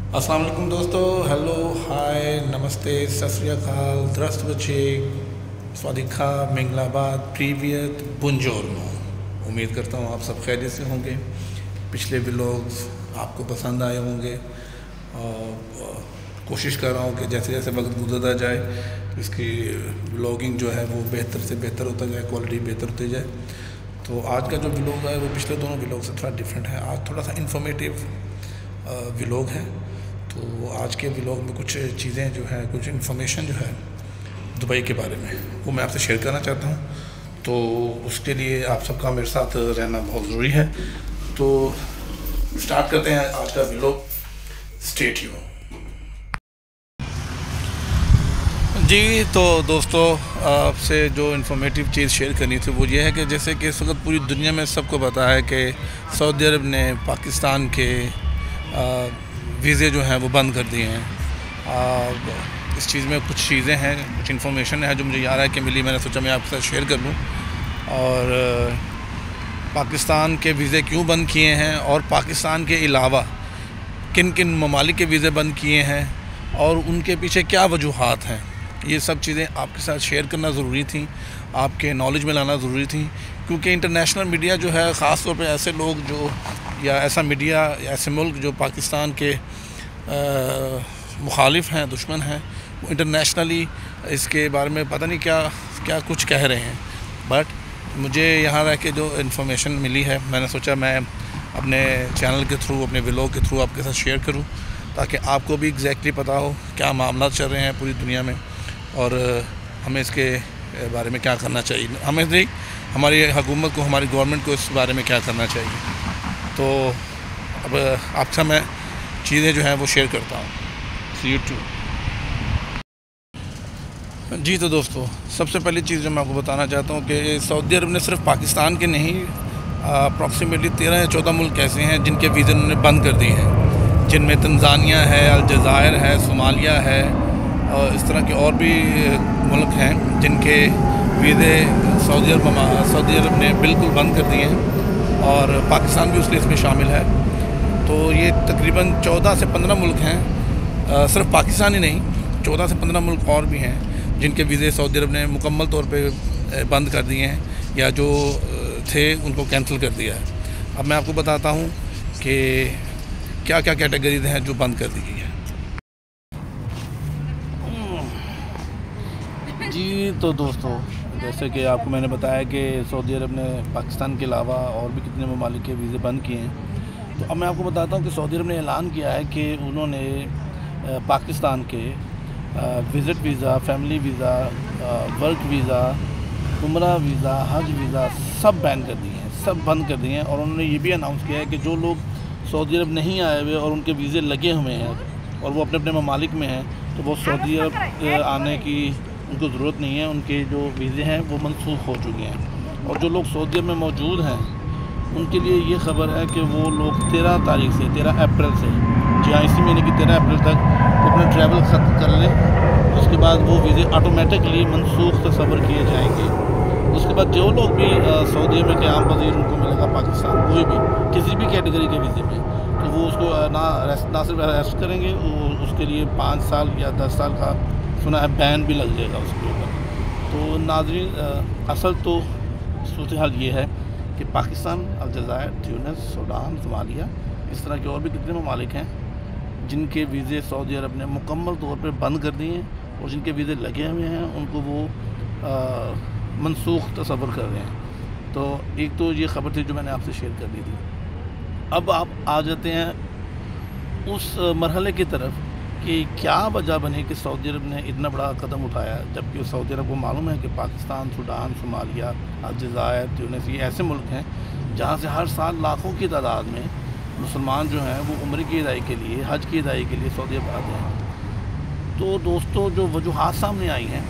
अस्सलाम वालेकुम दोस्तों, हेलो, हाय, नमस्ते, सत श्री अकाल, द्रस्तवचे, स्वादिखा, मिंगलाबाद, प्रीवियत, बुंजोरनो। उम्मीद करता हूँ आप सब खैरियत से होंगे। पिछले व्लॉग्स आपको पसंद आए होंगे और कोशिश कर रहा हूँ कि जैसे जैसे वक्त गुजरता जाए तो इसकी व्लॉगिंग जो है वो बेहतर से बेहतर होता जाए, क्वालिटी बेहतर होती जाए। तो आज का जो व्लॉग है वो पिछले दोनों व्लॉग से थोड़ा डिफरेंट है। आज थोड़ा सा इन्फॉर्मेटिव व्लॉग है। तो आज के व्लॉग में कुछ चीज़ें जो है, कुछ इन्फॉर्मेशन जो है दुबई के बारे में, वो मैं आपसे शेयर करना चाहता हूँ। तो उसके लिए आप सबका मेरे साथ रहना बहुत ज़रूरी है। तो स्टार्ट करते हैं आज का व्लॉग। Stay tuned. जी तो दोस्तों, आपसे जो इन्फॉर्मेटिव चीज़ शेयर करनी थी वो ये है कि जैसे कि इस वक्त पूरी दुनिया में सबको पता है कि सऊदी अरब ने पाकिस्तान के वीज़े जो हैं वो बंद कर दिए हैं। इस चीज़ में कुछ चीज़ें हैं, कुछ इन्फॉर्मेशन है जो मुझे याद है कि मिली, मैंने सोचा मैं आपके साथ शेयर कर लूँ। और पाकिस्तान के वीज़े क्यों बंद किए हैं और पाकिस्तान के अलावा किन किन ममालिक के वीज़े बंद किए हैं और उनके पीछे क्या वजूहात हैं, ये सब चीज़ें आपके साथ शेयर करना ज़रूरी थी, आपके नॉलेज में लाना ज़रूरी थी। क्योंकि इंटरनेशनल मीडिया जो है, ख़ास तौर पे ऐसे लोग जो या ऐसा मीडिया, ऐसे मुल्क जो पाकिस्तान के मुखालिफ हैं, दुश्मन हैं, वो इंटरनेशनली इसके बारे में पता नहीं क्या क्या कुछ कह रहे हैं। बट मुझे यहाँ रह के जो इन्फॉर्मेशन मिली है, मैंने सोचा मैं अपने चैनल के थ्रू, अपने व्लॉग के थ्रू आपके साथ शेयर करूँ, ताकि आपको भी एग्जैक्टली पता हो क्या मामला चल रहे हैं पूरी दुनिया में और हमें इसके बारे में क्या करना चाहिए। हमें नहीं, हमारी हुकूमत को, हमारी गवर्नमेंट को इस बारे में क्या करना चाहिए। तो अब आपसे मैं चीज़ें जो हैं वो शेयर करता हूँ। सी यू टू। जी तो दोस्तों, सबसे पहली चीज़ जो मैं आपको बताना चाहता हूँ कि सऊदी अरब ने सिर्फ पाकिस्तान के नहीं, अप्रॉक्सीमेटली 13 या 14 मुल्क ऐसे हैं जिनके वीज़े उन्होंने बंद कर दिए हैं, जिनमें तंजानिया है, अलजायर है, सोमालिया है और इस तरह के और भी मुल्क हैं जिनके वीज़े सऊदी अरब ने बिल्कुल बंद कर दिए हैं और पाकिस्तान भी उस लिस्ट में शामिल है। तो ये तकरीबन 14 से 15 मुल्क हैं, सिर्फ पाकिस्तान ही नहीं, 14 से 15 मुल्क और भी हैं जिनके वीज़े सऊदी अरब ने मुकम्मल तौर पे बंद कर दिए हैं या जो थे उनको कैंसिल कर दिया है। अब मैं आपको बताता हूँ कि क्या क्या कैटेगरीज हैं जो बंद कर दी गई है। जी तो दोस्तों, जैसे कि आपको मैंने बताया कि सऊदी अरब ने पाकिस्तान के अलावा और भी कितने ममालिक के वीज़े बंद किए हैं। तो अब मैं आपको बताता हूँ कि सऊदी अरब ने ऐलान किया है कि उन्होंने पाकिस्तान के visit visa, family visa, work visa, उम्रा वीज़ा, हज वीज़ा सब बैन कर दिए हैं, सब बंद कर दिए हैं। और उन्होंने ये भी अनाउंस किया है कि जो लोग सऊदी अरब नहीं आए हुए और उनके वीज़े लगे हुए हैं और वो अपने अपने ममालिक में हैं, तो वो सऊदी अरब आने की उनको ज़रूरत नहीं है, उनके जो वीज़े हैं वो मनसूख हो चुके हैं। और जो लोग सऊदी अरब में मौजूद हैं उनके लिए ये खबर है कि वो लोग 13 तारीख से, 13 अप्रैल से, जी हाँ, इसी महीने की 13 अप्रैल तक अपना ट्रैवल ख़त्म कर लें। उसके बाद वो वीज़े ऑटोमेटिकली मनसूख तस्वर किए जाएंगे। उसके बाद जो लोग भी सऊदी में क़याम पज़ीर उनको मिलेगा पाकिस्तान, कोई भी किसी भी कैटेगरी के वीज़े में, तो वो उसको ना सिर्फ अरेस्ट करेंगे, उसके लिए 5 साल या 10 साल का सुना है बैन भी लग जाएगा उसके ऊपर। तो नाज़रीन, असल तो सूरत हाल ये है कि पाकिस्तान, अलजायर, ट्यूनिस, सूडान, सोमालिया, इस तरह के और भी कितने ममालिक हैं जिनके वीज़े सऊदी अरब ने मुकम्मल तौर पर बंद कर दिए हैं और जिनके वीज़े लगे हुए हैं उनको वो मनसूख तस्वर कर रहे हैं। तो एक तो ये ख़बर थी जो मैंने आपसे शेयर कर दी थी। अब आप आ जाते हैं उस मरहले की तरफ कि क्या वजह बनी कि सऊदी अरब ने इतना बड़ा कदम उठाया, जबकि सऊदी अरब को मालूम है कि पाकिस्तान, सूडान, सोमालिया, अलजायर, ट्यूनिस, ये ऐसे मुल्क हैं जहाँ से हर साल लाखों की तादाद में मुसलमान जो हैं वो उम्र की अदाई के लिए, हज की अदाई के लिए सऊदी अरब आते हैं। तो दोस्तों, जो वजूहात सामने आई हैं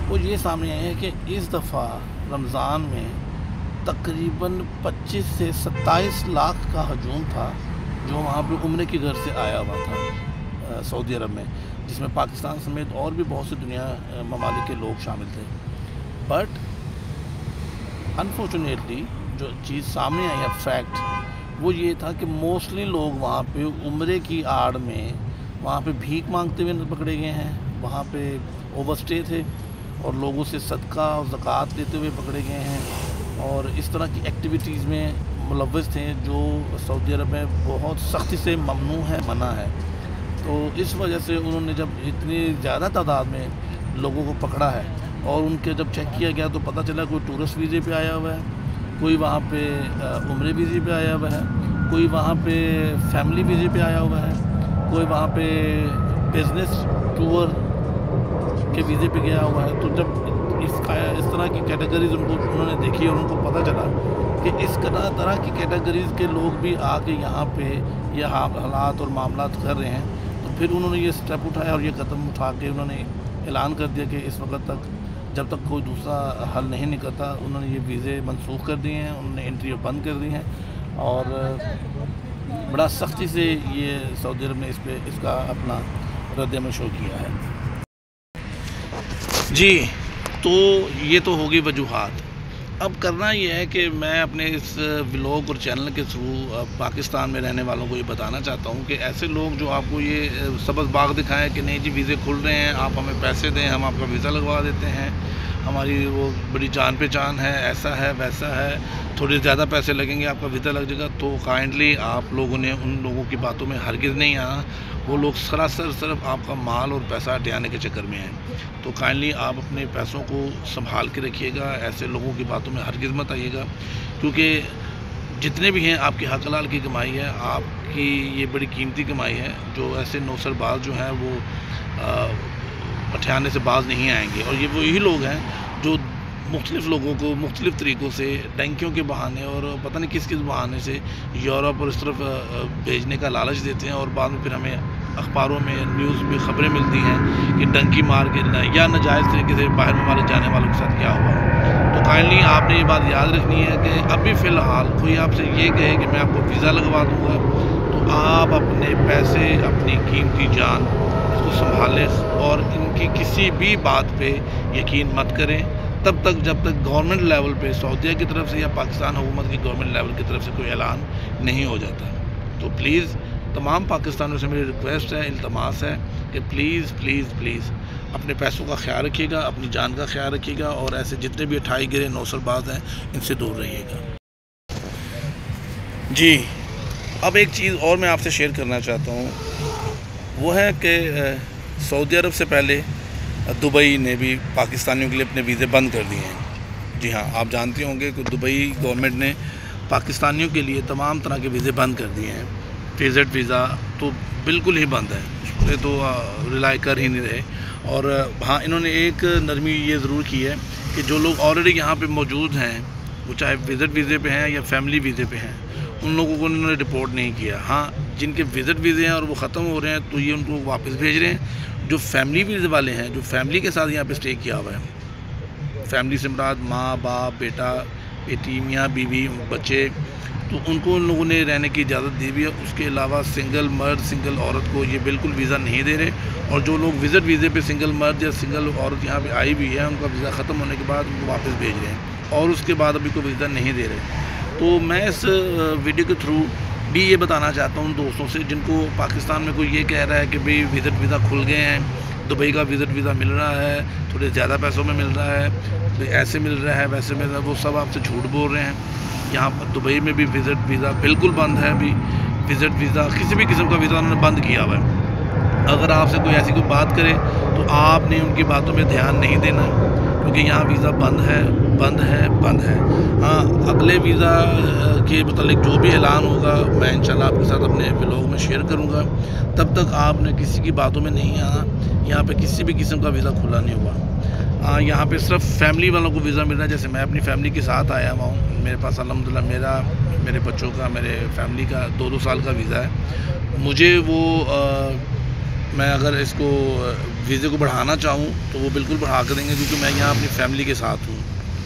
वो ये सामने आई है कि इस दफ़ा रमज़ान में तकरीबन 25 से 27 लाख का हजूम था जो वहाँ पर उम्र की घर से आया हुआ था सऊदी अरब में, जिसमें पाकिस्तान समेत और भी बहुत से दुनिया ममालिक के लोग शामिल थे। बट अनफॉर्चुनेटली जो चीज़ सामने आई है, फैक्ट, वो ये था कि मोस्टली लोग वहाँ पे उम्रे की आड़ में वहाँ पे भीख मांगते हुए पकड़े गए हैं, वहाँ पे ओवर स्टे थे और लोगों से सदका और ज़कात लेते हुए पकड़े गए हैं और इस तरह की एक्टिविटीज़ में मुलव्वस थे जो सऊदी अरब में बहुत सख्ती से ममनू है, मना है। तो इस वजह से उन्होंने जब इतनी ज़्यादा तादाद में लोगों को पकड़ा है और उनके जब चेक किया गया तो पता चला कोई टूरिस्ट वीज़े पे आया हुआ है, कोई वहाँ पे उम्रे वीज़े पे आया हुआ है, कोई वहाँ पे फैमिली वीज़े पे आया हुआ है, कोई वहाँ पे बिज़नेस टूर के वीज़े पे गया हुआ है। तो जब इस तरह की कैटेगरीज उन्होंने देखी और उनको पता चला कि इस तरह की कैटेगरीज़ के लोग भी आके यहाँ पे ये हालात और मामलात कर रहे हैं, तो फिर उन्होंने ये स्टेप उठाया और ये कदम उठा के उन्होंने ऐलान कर दिया कि इस वक्त तक जब तक कोई दूसरा हल नहीं निकलता उन्होंने ये वीज़े मनसूख कर दिए हैं, उन्होंने एंट्री बंद कर दी हैं और बड़ा सख्ती से ये सऊदी अरब ने इसका अपना रद्द-ए-अमल शो किया है। जी, तो ये तो होगी वजूहात। अब करना ये है कि मैं अपने इस व्लॉग और चैनल के थ्रू पाकिस्तान में रहने वालों को ये बताना चाहता हूँ कि ऐसे लोग जो आपको ये सबज़ बाग दिखाएं कि नहीं जी वीज़े खुल रहे हैं, आप हमें पैसे दें, हम आपका वीज़ा लगवा देते हैं, हमारी वो बड़ी जान पहचान है, ऐसा है वैसा है, थोड़े ज़्यादा पैसे लगेंगे आपका वीज़ा लग जाएगा, तो काइंडली आप लोगों ने उन लोगों की बातों में हरगिज़ नहीं आना। वो लोग सरासर सिर्फ आपका माल और पैसा हटियाने के चक्कर में हैं। तो काइंडली आप अपने पैसों को संभाल के रखिएगा, ऐसे लोगों की बातों में हरगिज़ मत आइएगा, क्योंकि जितने भी हैं आपकी हक हलाल की कमाई है, आपकी ये बड़ी कीमती कमाई है। जो ऐसे नौसरबाज जो हैं वो हथियाने से बाज नहीं आएंगे और ये वही लोग हैं जो मुख्तलिफ़ लोगों को मुख्तलिफ़ तरीक़ों से टैंकियों के बहाने और पता नहीं किस बहाने से यूरोप और इस तरफ भेजने का लालच देते हैं और बाद में फिर हमें अखबारों में न्यूज़ में ख़बरें मिलती हैं कि डंकी मार के या नाजायज़ तरीके से बाहर ममालिक जाने वालों के साथ क्या हुआ। तो काइंडली आपने ये बात याद रखनी है कि अभी फ़िलहाल कोई आपसे ये कहे कि मैं आपको वीज़ा लगवा दूँगा, तो आप अपने पैसे, अपनी कीमती जान इसको संभालें और इनकी किसी भी बात पे यकीन मत करें तब तक जब तक गवर्नमेंट लेवल पे सऊदीया की तरफ से या पाकिस्तान हुकूमत की गवर्नमेंट लेवल की तरफ से कोई ऐलान नहीं हो जाता। तो प्लीज़ तमाम पाकिस्तानियों से मेरी रिक्वेस्ट है, इल्तमास है कि प्लीज़ प्लीज़ प्लीज़ अपने पैसों का ख्याल रखिएगा, अपनी जान का ख्याल रखिएगा और ऐसे जितने भी अठाई गिरे नौसरबाज हैं इनसे दूर रहिएगा। जी, अब एक चीज़ और मैं आपसे शेयर करना चाहता हूँ, वो है कि सऊदी अरब से पहले दुबई ने भी पाकिस्तानियों के लिए अपने वीज़े बंद कर दिए हैं। जी हाँ, आप जानते होंगे कि दुबई गवर्नमेंट ने पाकिस्तानियों के लिए तमाम तरह के वीज़े बंद कर दिए हैं। विज़िट वीज़ा तो बिल्कुल ही बंद है, उस पर तो रिलाई कर ही नहीं रहे। और हाँ, इन्होंने एक नरमी ये ज़रूर की है कि जो लोग ऑलरेडी यहाँ पे मौजूद हैं, वो चाहे विज़िट वीज़े पे हैं या फैमिली वीज़े पे हैं, उन लोगों को इन्होंने रिपोर्ट नहीं किया। हाँ, जिनके विज़िट वीज़े हैं और वो ख़त्म हो रहे हैं तो ये उनको वापस भेज रहे हैं। जो फैमिली वीज़े वाले हैं, जो फैमिली के साथ यहाँ पे स्टे किया हुआ है, फैमिली से मुराद माँ बाप बेटा बेटी मियाँ बीवी बच्चे, तो उनको उन लोगों ने रहने की इजाज़त दी हुई है। उसके अलावा सिंगल मर्द सिंगल औरत को ये बिल्कुल वीज़ा नहीं दे रहे और जो लोग विज़िट वीज़े पे सिंगल मर्द या सिंगल औरत यहाँ पे आई हुई है उनका वीज़ा ख़त्म होने के बाद उनको वापस भेज रहे हैं और उसके बाद अभी कोई वीज़ा नहीं दे रहे। तो मैं इस वीडियो के थ्रू भी ये बताना चाहता हूँ दोस्तों से जिनको पाकिस्तान में कोई ये कह रहा है कि भाई विज़िट वीज़ा खुल गए हैं, दुबई का विज़िट वीज़ा मिल रहा है, थोड़े ज़्यादा पैसों में मिल रहा है, ऐसे मिल रहा है वैसे मिल रहा है, वो सब आपसे झूठ बोल रहे हैं। यहाँ पर दुबई में भी विज़िट वीज़ा बिल्कुल बंद है। अभी विज़िट वीज़ा किसी भी किस्म का वीज़ा उन्होंने बंद किया हुआ है। अगर आपसे कोई ऐसी कोई बात करे तो आपने उनकी बातों में ध्यान नहीं देना, क्योंकि यहाँ वीज़ा बंद है बंद है बंद है। हाँ, अगले वीज़ा के मतलब जो भी ऐलान होगा मैं इंशाल्लाह आपके साथ अपने व्लॉग में शेयर करूँगा। तब तक आपने किसी की बातों में नहीं आना। यहाँ पे किसी भी किस्म का वीज़ा खुला नहीं हुआ। हाँ, यहाँ पे सिर्फ फैमिली वालों को वीज़ा मिल रहा है। जैसे मैं अपनी फैमिली के साथ आया हुआ हूँ, मेरे पास अल्हम्दुलिल्लाह मेरे बच्चों का, मेरे फैमिली का 2-2 साल का वीज़ा है। मुझे वो मैं अगर इसको वीज़े को बढ़ाना चाहूँ तो वो बिल्कुल बढ़ा कर देंगे, क्योंकि मैं यहाँ अपनी फैमिली के साथ हूँ,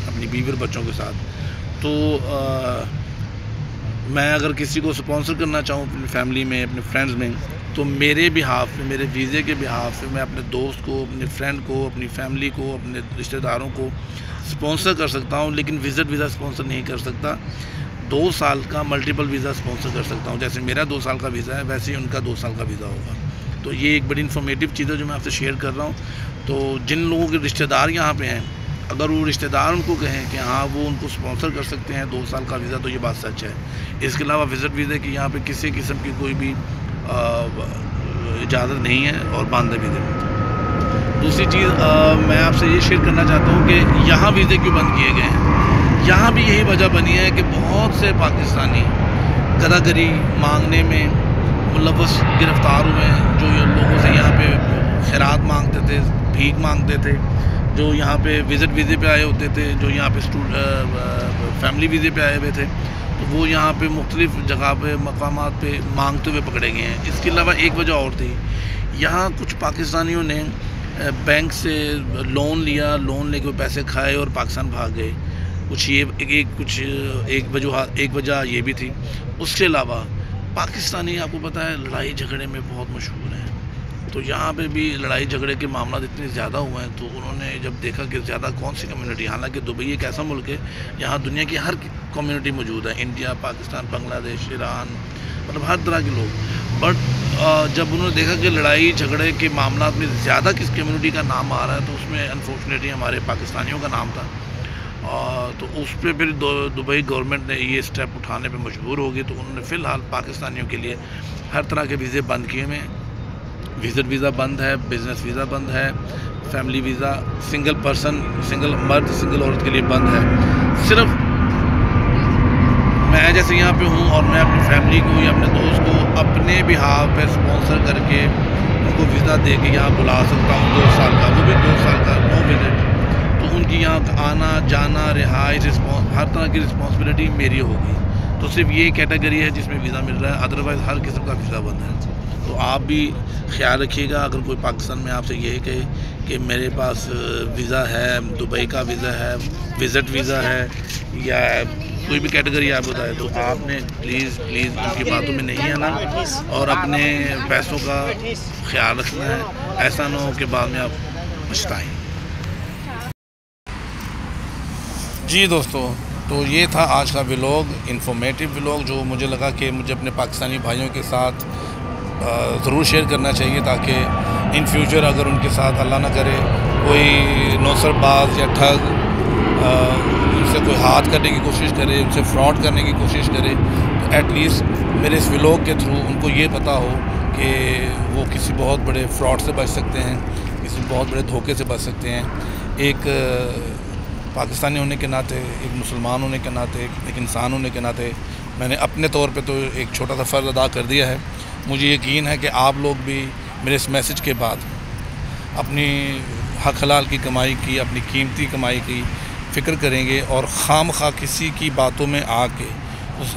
अपनी बीवी और बच्चों के साथ। तो मैं अगर किसी को स्पॉन्सर करना चाहूँ अपनी फैमिली में, अपने फ्रेंड्स में, तो मेरे बिहाफ में, मेरे वीज़े के बिहाफ में मैं अपने दोस्त को, अपने फ्रेंड को, अपनी फैमिली को, अपने रिश्तेदारों को स्पॉन्सर कर सकता हूँ, लेकिन विज़िट वीज़ा स्पॉन्सर नहीं कर सकता। 2 साल का मल्टीपल वीज़ा स्पॉन्सर कर सकता हूँ। जैसे मेरा 2 साल का वीज़ा है वैसे ही उनका 2 साल का वीज़ा होगा। تو یہ ایک بڑی انفارمیٹیو چیز ہے جو میں آپ سے شیئر کر رہا ہوں. تو جن لوگوں کے رشتہ دار یہاں پہ ہیں، اگر وہ رشتہ دار ان کو کہیں کہ ہاں وہ ان کو سپانسر کر سکتے ہیں 2 سال کا ویزا، تو یہ بات سچ ہے. اس کے علاوہ وزٹ ویزے کی یہاں پہ کسی قسم کی کوئی بھی اجازت نہیں ہے اور بند ہے ویزے. دوسری چیز میں آپ سے یہ شیئر کرنا چاہتا ہوں کہ یہاں ویزے کیوں بند کیے گئے ہیں. یہاں بھی یہی وجہ بنی ہے کہ بہت سے پاکستانی گدا گری مانگنے میں ملوث گرفتار ہوئے ہیں، جو لوگوں سے یہاں پہ خیرات مانگتے تھے، بھیک مانگتے تھے، جو یہاں پہ وزٹ ویزے پہ آئے ہوتے تھے، جو یہاں پہ فیملی ویزے پہ آئے ہوئے تھے، تو وہ یہاں پہ مختلف جگہ پہ مقامات پہ مانگتے ہوئے پکڑے گئے ہیں. اس کے علاوہ ایک وجہ اور تھی، یہاں کچھ پاکستانیوں نے بینک سے لون لیا، لون لے کے پیسے کھائے اور پاکستان بھاگ گئے. ایک وجہ یہ بھی تھی. اس کے علاوہ پاکستانی آپ کو پتہ ہے لڑائی جھگڑے میں بہت مشہور ہیں، تو یہاں پہ بھی لڑائی جھگڑے کے معاملات اتنے زیادہ ہوئے ہیں، تو انہوں نے جب دیکھا کہ زیادہ کون سی کمیونٹی، حالانکہ دبئی ایک ایسا ملک ہے یہاں دنیا کی ہر کمیونٹی موجود ہے، انڈیا، پاکستان، بنگلہ دیش، ایران، مطلب ہر طرح کے لوگ. بٹ جب انہوں نے دیکھا کہ لڑائی جھگڑے کے معاملات میں زیادہ کس کمیونٹی کا نام آ رہا ہے، تو اس میں انفارچونیٹلی ہمارے پاکستانیوں کا نام تھا. تو اس پہ پھر دبئی گورنمنٹ نے یہ اسٹیپ اٹھانے پہ مجبور ہو گئی. تو انہوں نے فی الحال پاکستانیوں کے لیے ہر طرح کے ویزے بند کیے ہوئے ہیں. وزٹ ویزا بند ہے، بزنس ویزا بند ہے، family visa single person, single مرد، سنگل عورت کے لیے بند ہے. صرف میں جیسے یہاں پہ ہوں اور میں اپنی فیملی کو یا اپنے دوست کو اپنے بہاف پہ اسپانسر کر کے ان کو ویزا دے کے یہاں بلا سکتا ہوں 2 سال کا، وہ بھی 2 سال کا نو وزٹ. تو ان کی یہاں آنا جانا، رہائش، ہر طرح کی رسپانسبلٹی میری ہوگی. تو صرف یہ کیٹیگری ہے جس میں ویزا مل رہا ہے، ادروائز ہر قسم کا ویزا بند ہے. تو آپ بھی خیال رکھیے گا. اگر کوئی پاکستان میں آپ سے یہی کہے کہ میرے پاس ویزا ہے، دبئی کا ویزا ہے، وزٹ ویزا ہے، یا کوئی بھی کیٹیگری آپ بتائے، تو آپ نے پلیز ان کی باتوں میں نہیں آنا اور اپنے پیسوں کا خیال رکھنا ہے. ایسا نہ ہو کہ بعد میں آپ پچھتائیں. جی دوستو، تو یہ تھا آج کا ولاگ، انفارمیٹیو ولاگ، جو مجھے لگا کہ مجھے اپنے پاکستانی بھائیوں کے ساتھ ضرور شیئر کرنا چاہیے، تاکہ ان فیوچر اگر ان کے ساتھ اللہ نہ کرے کوئی نوسر باز یا ٹھگ ان سے کوئی ہاتھ کرنے کی کوشش کرے، ان سے فراڈ کرنے کی کوشش کرے، تو ایٹ لیسٹ میرے اس ولاگ کے تھرو ان کو یہ پتہ ہو کہ وہ کسی بہت بڑے فراڈ سے بچ سکتے ہیں، کسی بہت بڑے دھوکے سے بچ سکتے ہیں. ایک پاکستانی ہونے کے ناطے، ایک مسلمان ہونے کے ناطے، ایک انسان ہونے کے ناطے میں نے اپنے طور پہ تو ایک چھوٹا سا فرض ادا کر دیا ہے. مجھے یقین ہے کہ آپ لوگ بھی میرے اس میسج کے بعد اپنی حق حلال کی کمائی کی، اپنی قیمتی کمائی کی فکر کریں گے اور خام خواہ کسی کی باتوں میں آ کے اس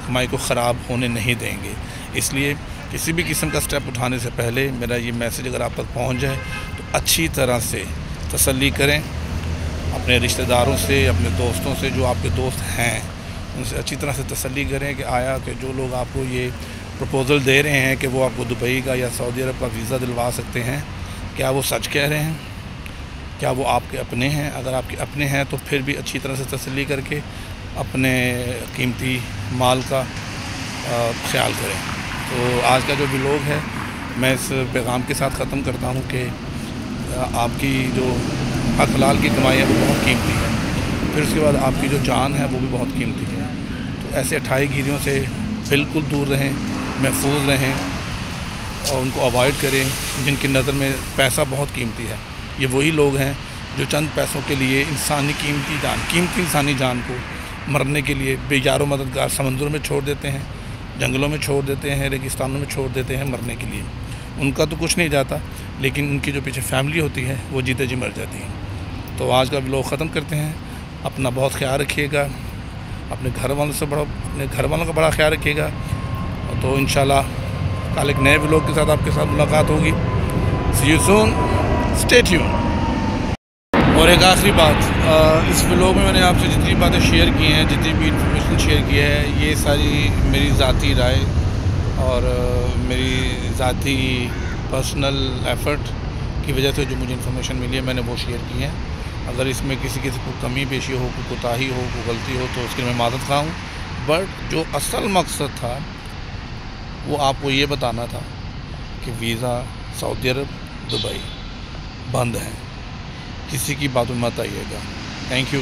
کمائی کو خراب ہونے نہیں دیں گے. اس لیے کسی بھی قسم کا سٹیپ اٹھانے سے پہلے میرا یہ میسج اگر آپ تک پہنچ جائے تو اچھی طرح سے تسلی کریں، اپنے رشتہ داروں سے، اپنے دوستوں سے، جو آپ کے دوست ہیں ان سے اچھی طرح سے تسلی کریں کہ آیا کہ جو لوگ آپ کو یہ پروپوزل دے رہے ہیں کہ وہ آپ کو دبئی کا یا سعودی عرب کا ویزا دلوا سکتے ہیں، کیا وہ سچ کہہ رہے ہیں؟ کیا وہ آپ کے اپنے ہیں؟ اگر آپ کے اپنے ہیں تو پھر بھی اچھی طرح سے تسلی کر کے اپنے قیمتی مال کا خیال کریں. تو آج کا جو ولاگ ہے میں اس پیغام کے ساتھ ختم کرتا ہوں کہ آپ کی جو حق حلال کی کمائی ہے وہ بہت قیمتی ہے، پھر اس کے بعد آپ کی جو جان ہے وہ بھی بہت قیمتی ہے. تو ایسے اٹھائی گیریوں سے بالکل دور رہیں، محفوظ رہیں اور ان کو اوائڈ کریں. جن کی نظر میں پیسہ بہت قیمتی ہے، یہ وہی لوگ ہیں جو چند پیسوں کے لیے قیمتی انسانی جان کو مرنے کے لیے بے یار و مددگار سمندروں میں چھوڑ دیتے ہیں، جنگلوں میں چھوڑ دیتے ہیں، ریگستانوں میں چھوڑ دیتے ہیں مرنے کے لیے. ان کا تو کچھ نہیں جاتا، لیکن ان کی جو پیچھے فیملی ہوتی ہے وہ جیتے جی مر جاتی ہے. تو آج کا ولاگ ختم کرتے ہیں. اپنا بہت خیال رکھیے گا، اپنے گھر والوں کا بڑا خیال رکھیے گا. تو انشاءاللہ کل ایک نئے ولاگ کے ساتھ آپ کے ساتھ ملاقات ہوگی. سی یو سون، اسٹے ٹیون. اور ایک آخری بات، اس ولاگ میں نے آپ سے جتنی باتیں شیئر کی ہیں، جتنی بھی انفارمیشن شیئر کی ہے، یہ ساری میری ذاتی رائے اور میری ذاتی پرسنل ایفرٹ کی وجہ سے جو مجھے انفارمیشن ملی ہے میں نے وہ شیئر کی ہیں. اگر اس میں کسی کو کمی بیشی ہو، کوئی کوتاہی ہو، کوئی غلطی ہو تو اس کے لیے میں معذرت خواہ ہوں. بٹ جو اصل مقصد تھا وہ آپ کو یہ بتانا تھا کہ ویزا سعودی عرب دبئی بند ہیں، کسی کی بات میں مت آئیے گا۔ Thank you.